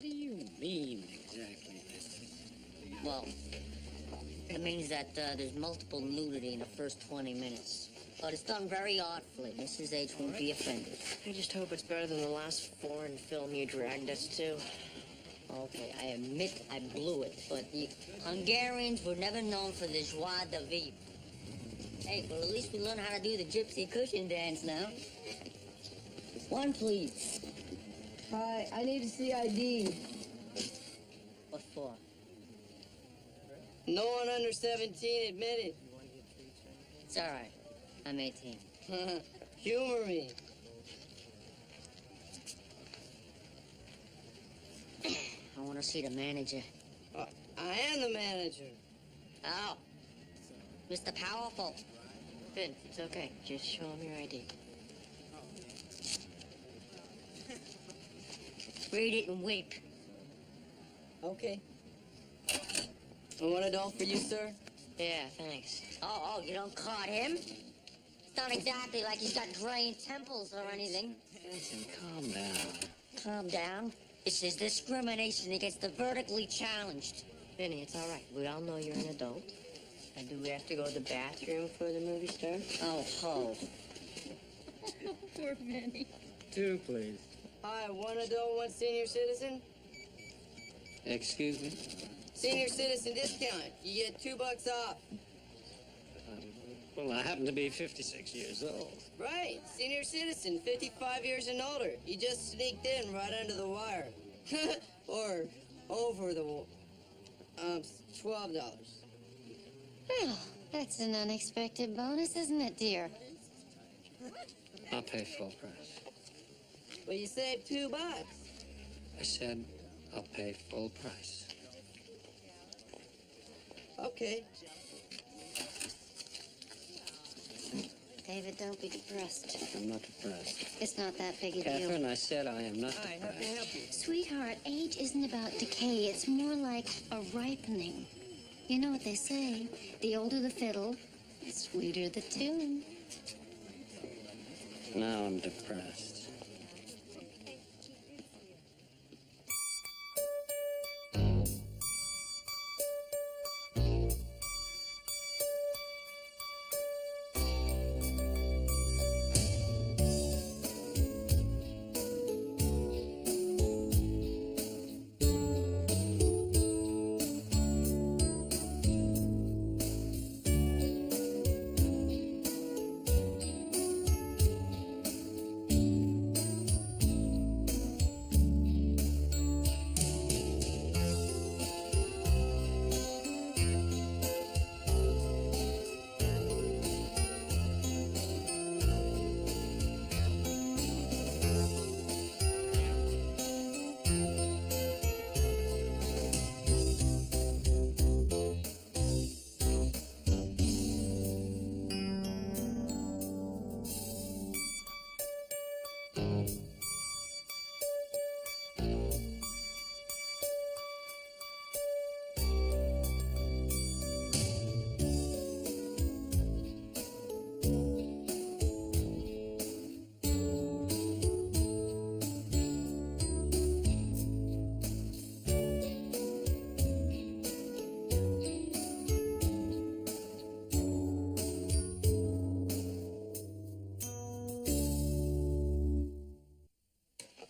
What do you mean, exactly? Well, it means that there's multiple nudity in the first 20 minutes. But it's done very artfully. Mrs. H won't be offended. I just hope it's better than the last foreign film you dragged us to. Okay, I admit I blew it, but the Hungarians were never known for the joie de vivre. Hey, well, at least we learned how to do the gypsy cushion dance now. One, please. Hi, I need to see ID. What for? No one under 17 admitted. It's all right. I'm 18. Humor me. I want to see the manager. I am the manager. Oh, Mr. Powerful. Finn, it's okay. Just show him your ID. Read it and weep. Okay. And what a doll for you, sir? Yeah, thanks. Oh, you don't caught him? It's not exactly like he's got drained temples or anything. Listen, calm down. Calm down. This is discrimination against the vertically challenged. Vinny, it's all right. We all know you're an adult. And do we have to go to the bathroom for the movie star? Oh, ho. Poor Vinny. Two, please. Hi, one adult, one senior citizen. Excuse me? Senior citizen discount. You get $2 off. Well, I happen to be 56 years old. Right, senior citizen, 55 years and older. You just sneaked in right under the wire. Or over the $12. Well, that's an unexpected bonus, isn't it, dear? I'll pay full price. Well, you saved $2. I said I'll pay full price. Okay. David, don't be depressed. I'm not depressed. It's not that big a deal. Catherine, I said I am not Hi, how can I depressed. help you? Sweetheart, age isn't about decay. It's more like a ripening. You know what they say. The older the fiddle, the sweeter the tune. Now I'm depressed.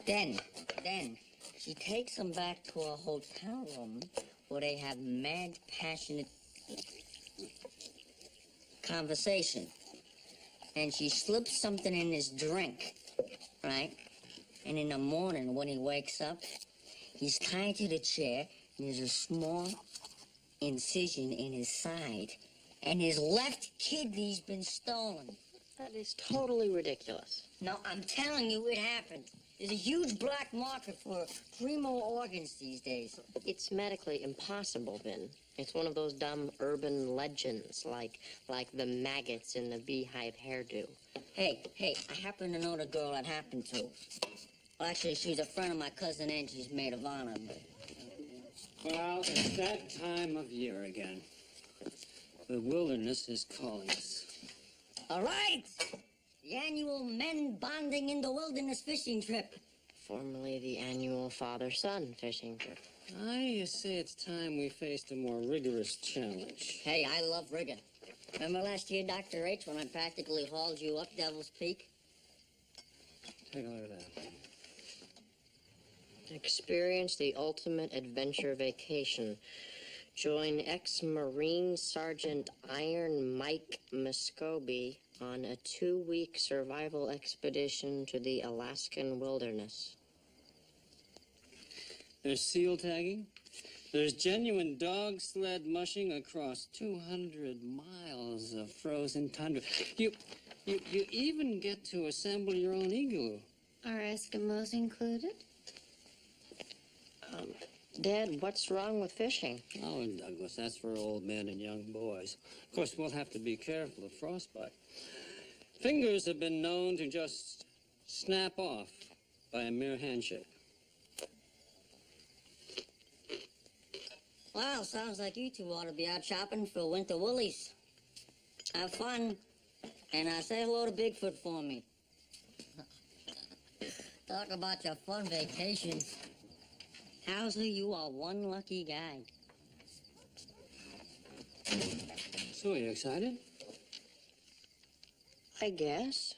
Then, she takes him back to a hotel room where they have mad, passionate conversation. And she slips something in his drink, right? And in the morning, when he wakes up, he's tied to the chair, and there's a small incision in his side. And his left kidney's been stolen. That is totally ridiculous. No, I'm telling you, it happened. There's a huge black market for primo organs these days. It's medically impossible, Vin. It's one of those dumb urban legends, like the maggots in the beehive hairdo. Hey, I happen to know the girl that happened to. Well, actually, she's a friend of my cousin Angie's maid of honor, but... Well, it's that time of year again. The wilderness is calling us. All right! The annual men bonding in the wilderness fishing trip. formerly the annual father-son fishing trip. I say it's time we faced a more rigorous challenge. Hey, I love rigging. Remember last year, Dr. H, when I practically hauled you up Devil's Peak? Take a look at that. Experience the ultimate adventure vacation. Join ex-Marine Sergeant Iron Mike Muscovy on a 2-week survival expedition to the Alaskan wilderness. There's seal tagging. There's genuine dog sled mushing across 200 miles of frozen tundra. You even get to assemble your own igloo. Are Eskimos included? Dad, what's wrong with fishing? Oh, Douglas, that's for old men and young boys. Of course, we'll have to be careful of frostbite. Fingers have been known to just snap off by a mere handshake. Well, sounds like you two ought to be out shopping for winter woolies. Have fun. And say hello to Bigfoot for me. Talk about your fun vacations. Howser, you are one lucky guy. So, are you excited? I guess.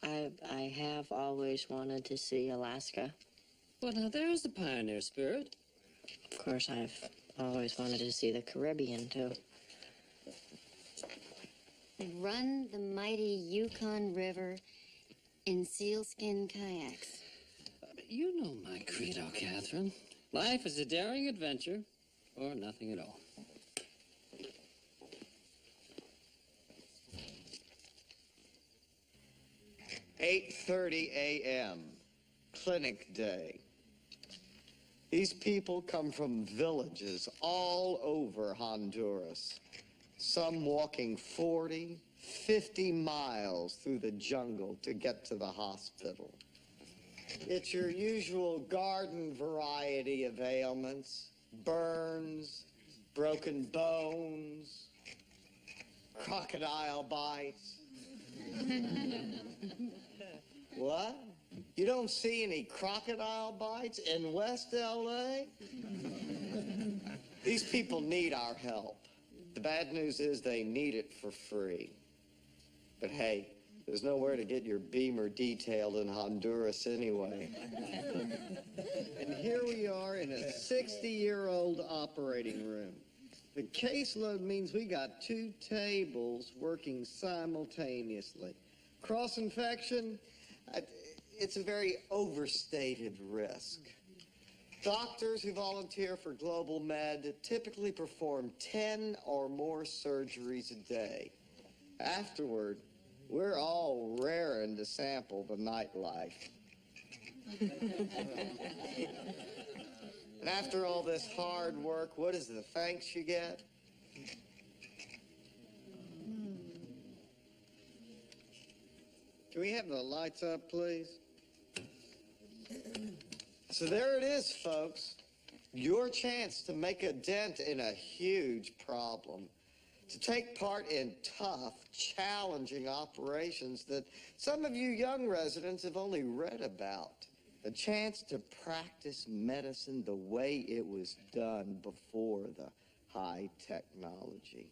I have always wanted to see Alaska. Well, now, there's the pioneer spirit. Of course, I've always wanted to see the Caribbean, too. Run the mighty Yukon River in sealskin kayaks. You know my credo, Catherine. Life is a daring adventure, or nothing at all. "8:30 a.m., clinic day. These people come from villages all over Honduras. Some walking 40, 50 miles through the jungle to get to the hospital. It's your usual garden variety of ailments: burns, broken bones, crocodile bites. What? You don't see any crocodile bites in West L.A.? These people need our help. The bad news is they need it for free. But hey, there's nowhere to get your Beamer detailed in Honduras anyway. And here we are in a 60-year-old operating room. The caseload means we got 2 tables working simultaneously. Cross-infection, it's a very overstated risk. Doctors who volunteer for Global Med typically perform 10 or more surgeries a day. Afterward, we're all raring to sample the nightlife. And after all this hard work, what is the thanks you get? Can we have the lights up, please? So there it is, folks. Your chance to make a dent in a huge problem. To take part in tough, challenging operations that some of you young residents have only read about. A chance to practice medicine the way it was done before the high technology.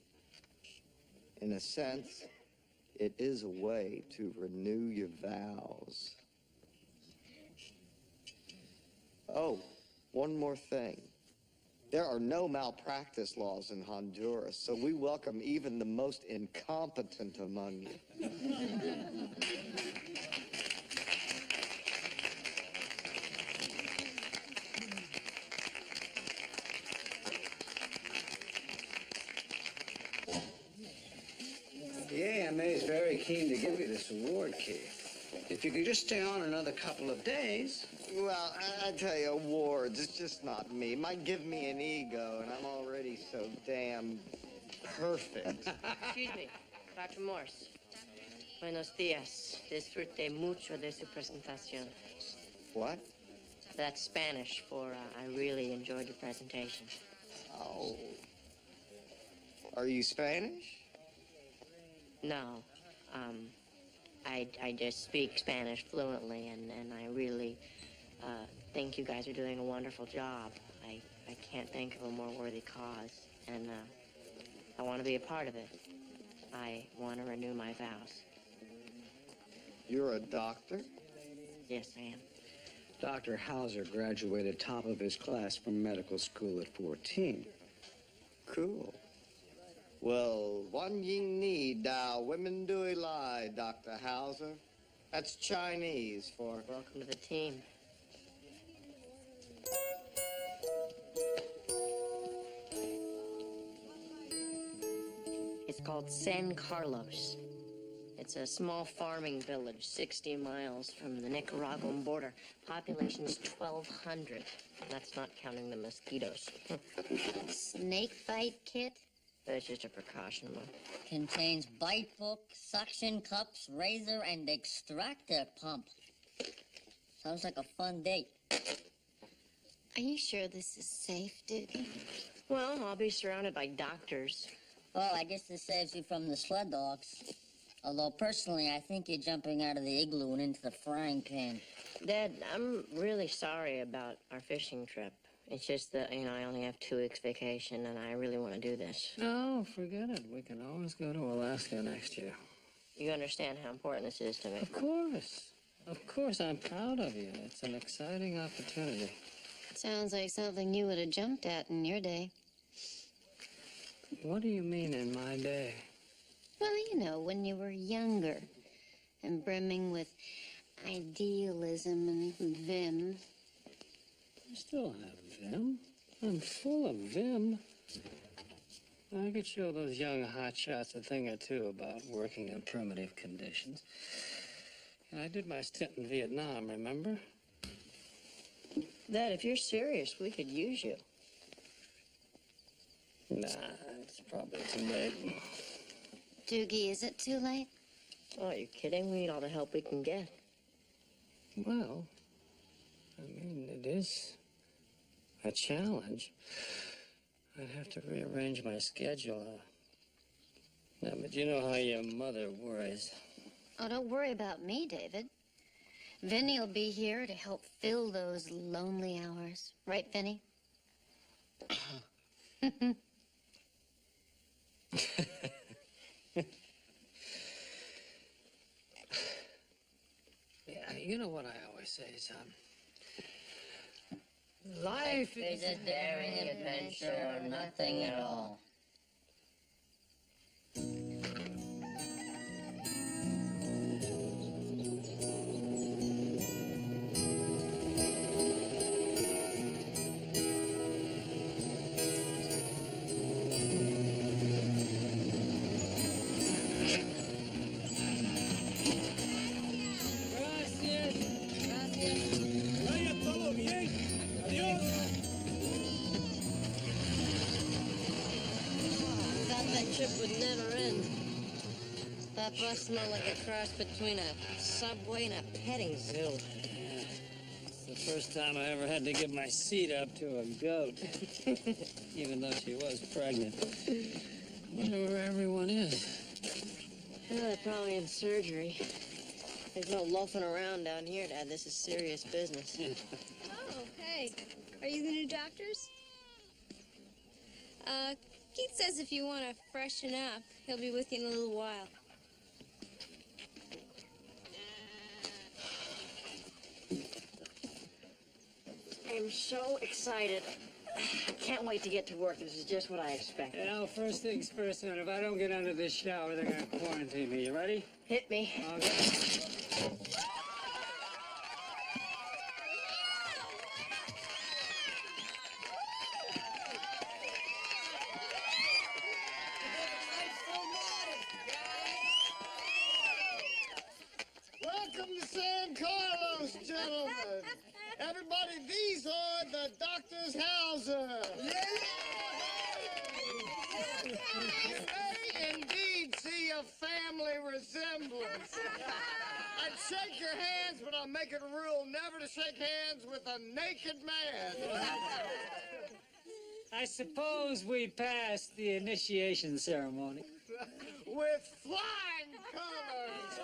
In a sense, it is a way to renew your vows. Oh, one more thing. There are no malpractice laws in Honduras, so we welcome even the most incompetent among you. The AMA is very keen to give you this award, Keith. If you could just stay on another couple of days. Well, I tell you, awards, it's just not me. It might give me an ego, and I'm already so damn perfect. Excuse me, Dr. Morse. Buenos días. Disfrute mucho de su presentación. What? That's Spanish for I really enjoyed your presentation. Oh. Are you Spanish? No. I just speak Spanish fluently, and I really think you guys are doing a wonderful job. I can't think of a more worthy cause, and I want to be a part of it. I want to renew my vows. You're a doctor? Yes, I am. Dr. Howser graduated top of his class from medical school at 14. Cool. Well, one ying ni da women do lie, Dr. Howser. That's Chinese for... Welcome to the team. It's called San Carlos. It's a small farming village 60 miles from the Nicaraguan border. Population's 1,200. That's not counting the mosquitoes. Snake bite kit? That's just a precaution, Mom. Contains bite hook, suction cups, razor, and extractor pump. Sounds like a fun date. Are you sure this is safe, Doogie? Well, I'll be surrounded by doctors. Well, I guess this saves you from the sled dogs. Although, personally, I think you're jumping out of the igloo and into the frying pan. Dad, I'm really sorry about our fishing trip. It's just that, I only have 2 weeks vacation, and I really want to do this. No, forget it. We can always go to Alaska next year. You understand how important this is to me. Of course. Of course, I'm proud of you. It's an exciting opportunity. Sounds like something you would have jumped at in your day. What do you mean in my day? Well, when you were younger and brimming with idealism and vim. I still have vim. I'm full of vim. I could show those young hotshots a thing or two about working in primitive conditions. And I did my stint in Vietnam, remember? Dad, if you're serious, we could use you. Nah, it's probably too late. Doogie, is it too late? Oh, are you kidding? We need all the help we can get. Well, it is a challenge. I'd have to rearrange my schedule. Yeah, but you know how your mother worries. Oh, don't worry about me, David. Vinny will be here to help fill those lonely hours. Right, Vinny? Yeah, you know what I always say, son. Life Is a daring adventure or nothing at all. Trip would never end. That bus smelled like a cross between a subway and a petting zoo. It's the first time I ever had to give my seat up to a goat, even though she was pregnant. I wonder where everyone is. Oh, they're probably in surgery. There's no loafing around down here, Dad. This is serious business. Oh, hey. Are you the new doctors? Keith says if you want to freshen up, he'll be with you in a little while. I'm so excited. I can't wait to get to work. This is just what I expected. First things first, son. If I don't get under this shower, they're going to quarantine me. You ready? Hit me. Okay. Welcome to San Carlos, gentlemen. Everybody, these are the Doctor's Howser. You may indeed see a family resemblance. I'd shake your hands, but I'll make it a rule never to shake hands with a naked man. I suppose we passed the initiation ceremony. With flying colors.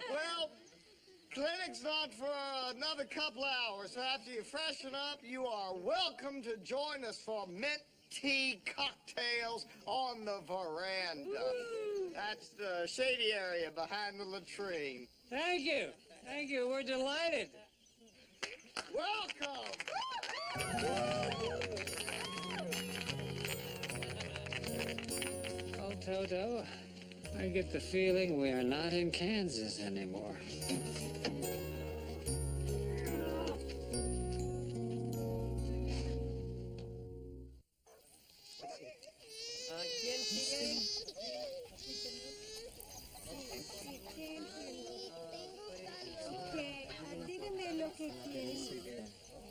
Well, Clinic's not for another couple hours, so after you freshen up, you are welcome to join us for mint tea cocktails on the veranda. Woo! That's the shady area behind the latrine. Thank you. Thank you. We're delighted. Welcome. Oh, Toto, I get the feeling we are not in Kansas anymore.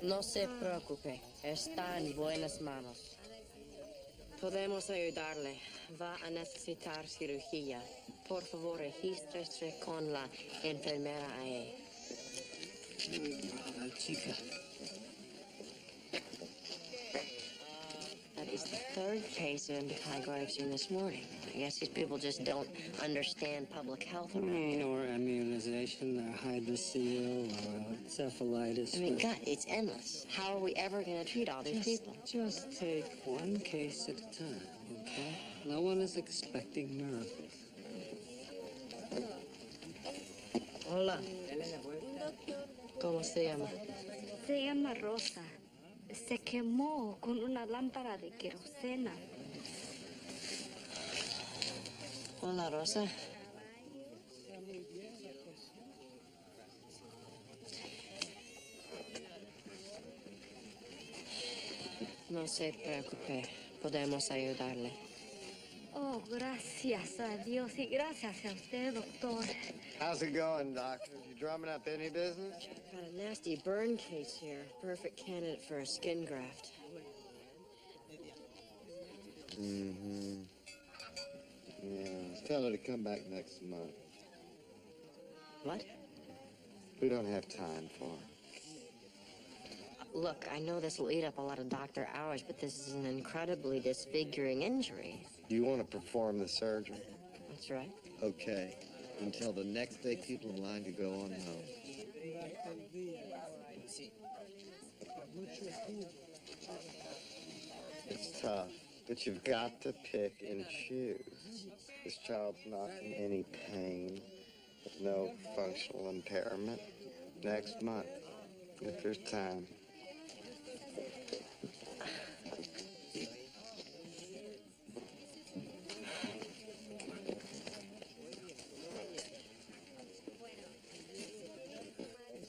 No se preocupe, está en buenas manos. Podemos ayudarle. Va a necesitar cirugía. Por favor, regístrese con la enfermera ahí. La chica. That is the third case of impetigo I've seen this morning. I guess these people just don't understand public health around here. Or immunization, or hydrocele, or encephalitis. I mean, God, it's endless. How are we ever going to treat all these people? Just take one case at a time, okay? No one is expecting miracles. Hola. ¿Cómo se llama? Se llama Rosa. Se quemó con una lámpara de querosena. Hola, Rosa. No se preocupe, podemos ayudarle. Oh, gracias a Dios y gracias a usted, doctor. How's it going, doctor? You drumming up any business? Got a nasty burn case here. Perfect candidate for a skin graft. Mm-hmm. Yeah, tell her to come back next month. What? We don't have time for her. Look, I know this will eat up a lot of doctor hours, but this is an incredibly disfiguring injury. Do you want to perform the surgery? That's right. Okay. Until the next day, people in line to go on home. It's tough, but you've got to pick and choose. This child's not in any pain, with no functional impairment. Next month, if there's time.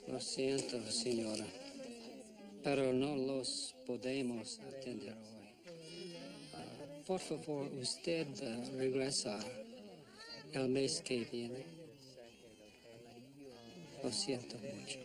Lo siento, señora, pero no los podemos atender hoy. Por favor, usted regresa el mes que viene. Lo siento mucho.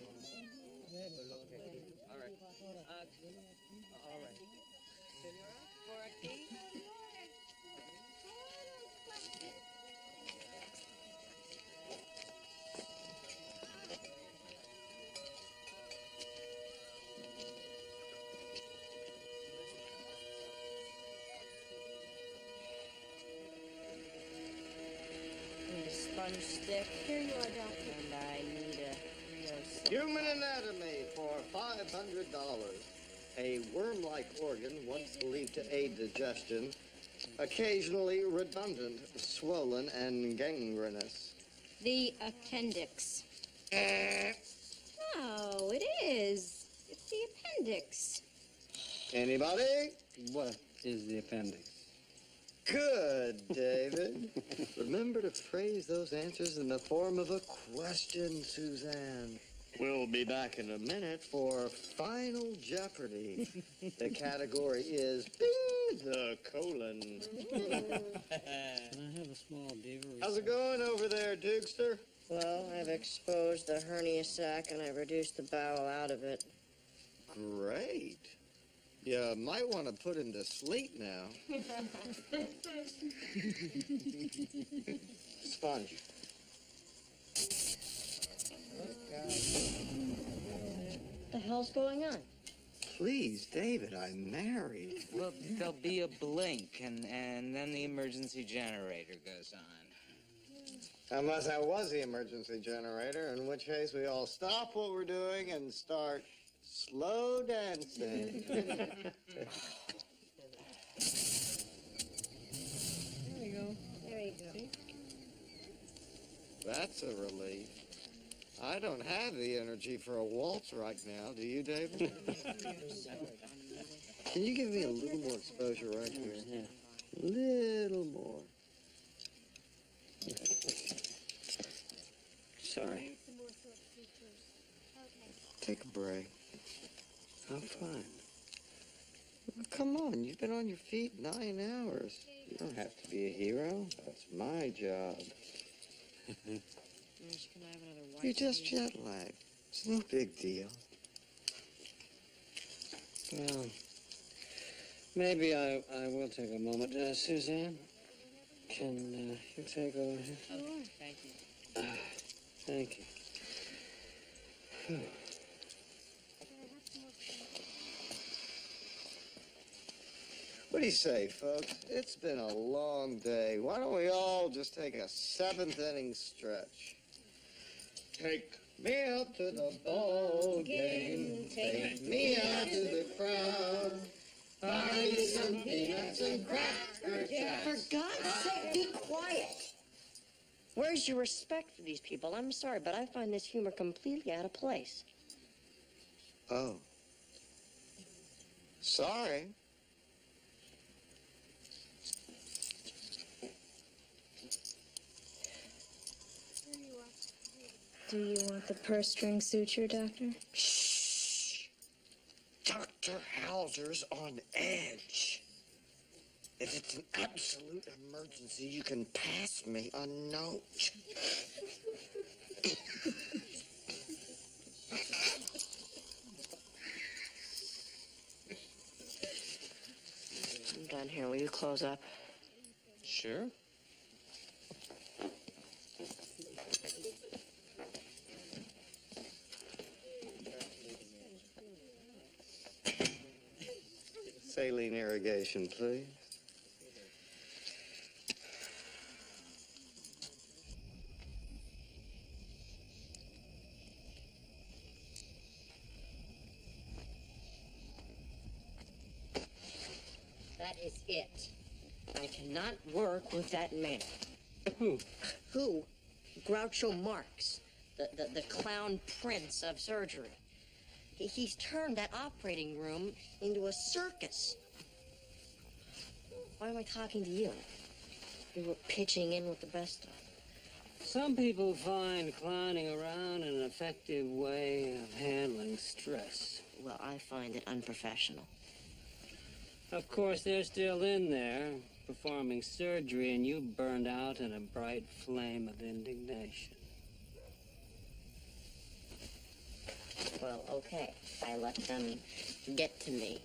Sponge stick. Here you are, doctor. And I need a Human anatomy for $500. A worm-like organ once believed to aid digestion, occasionally redundant, swollen, and gangrenous. The appendix. Oh, it is. It's the appendix. Anybody? What is the appendix? Good, David. Remember to phrase those answers in the form of a question, Suzanne. We'll be back in a minute for Final Jeopardy. The category is bing, the colon. Can I have a small beaver? How's it going over there, Dukester? Well, I've exposed the hernia sac and I've reduced the bowel out of it. Great. You might want to put him to sleep now. Sponge. What the hell's going on? Please, David, I'm married. Well, there'll be a blink, and then the emergency generator goes on. Unless that was the emergency generator, in which case we all stop what we're doing and start slow dancing. There you go. There you go. That's a relief. I don't have the energy for a waltz right now, do you, David? Can you give me a little more exposure right here? Little more. Sorry. Take a break. I'm fine. Well, come on, you've been on your feet 9 hours. You don't have to be a hero. That's my job. You're just jet lagged. It's no big deal. Well, maybe I will take a moment. Suzanne, can you take over here? Sure. Thank you. Thank you. Whew. What do you say, folks? It's been a long day. Why don't we all just take a 7th inning stretch? Take me out to the ball game. Take me out to the crowd. Buy me some peanuts and cracker jacks. For God's sake, be quiet. Where's your respect for these people? I'm sorry, but I find this humor completely out of place. Oh. Sorry. Do you want the purse string suture, Doctor? Shh. Dr. Howser's on edge. If it's an absolute emergency, you can pass me a note. I'm done here. Will you close up? Sure. Saline irrigation, please. That is it. I cannot work with that man. Who? Who? Groucho Marx, the clown prince of surgery. He's turned that operating room into a circus. Why am I talking to you? You were pitching in with the best of. Some people find clowning around an effective way of handling stress. Well, I find it unprofessional. Of course, they're still in there, performing surgery, and you burned out in a bright flame of indignation. Well, okay. I let them get to me.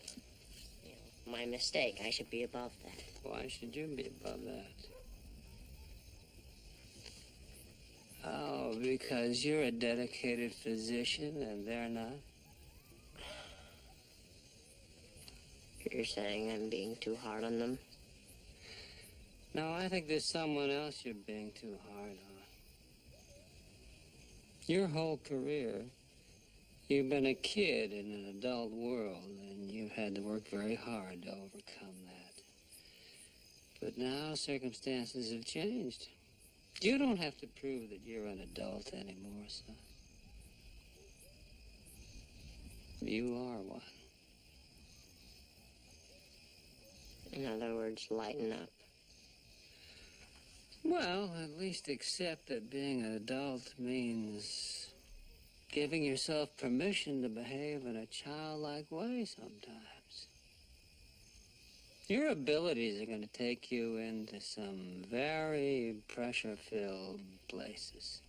You know, my mistake. I should be above that. Why should you be above that? Oh, because you're a dedicated physician and they're not? You're saying I'm being too hard on them? No, I think there's someone else you're being too hard on. Your whole career, you've been a kid in an adult world, and you've had to work very hard to overcome that. But now circumstances have changed. You don't have to prove that you're an adult anymore, son. You are one. In other words, lighten up. Well, at least accept that being an adult means giving yourself permission to behave in a childlike way sometimes. Your abilities are going to take you into some very pressure-filled places.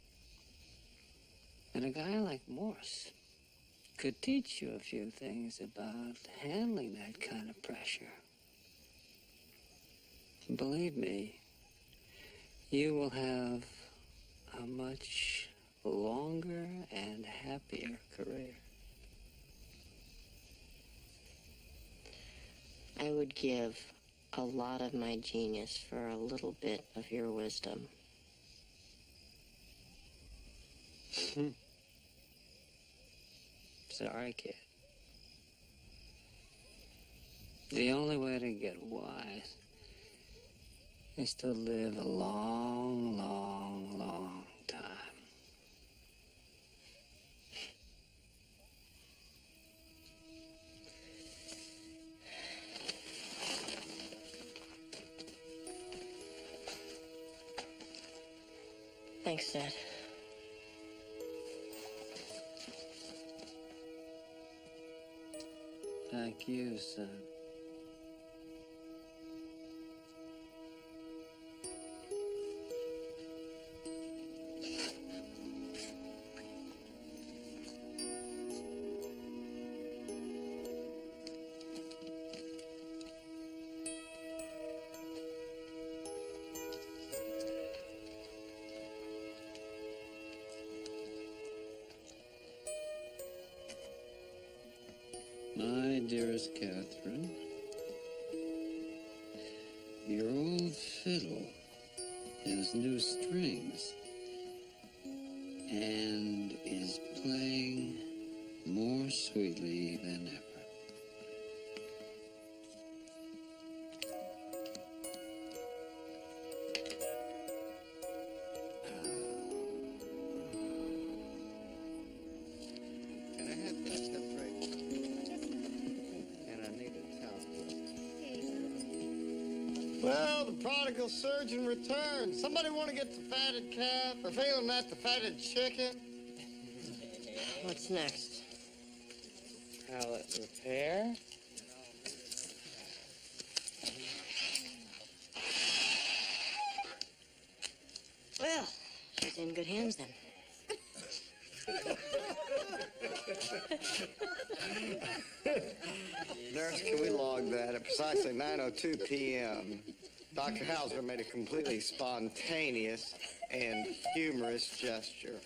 And a guy like Morse could teach you a few things about handling that kind of pressure. Believe me, you will have a much longer and happier career. I would give a lot of my genius for a little bit of your wisdom. Sorry, kid. The only way to get wise is to live a long, long, long time. Thanks, Dad. Thank you, son. My dearest Catherine, your old fiddle has new strings and is playing more sweetly than ever. Can I have that step right? And I need a towel. Well, the prodigal surgeon returned. Somebody want to get the fatted calf? Or failing that, the fatted chicken? What's next? Palate repair? Well, she's in good hands then. Nurse, can we log that? At precisely 9:02 p.m., Dr. Howser made a completely spontaneous and humorous gesture.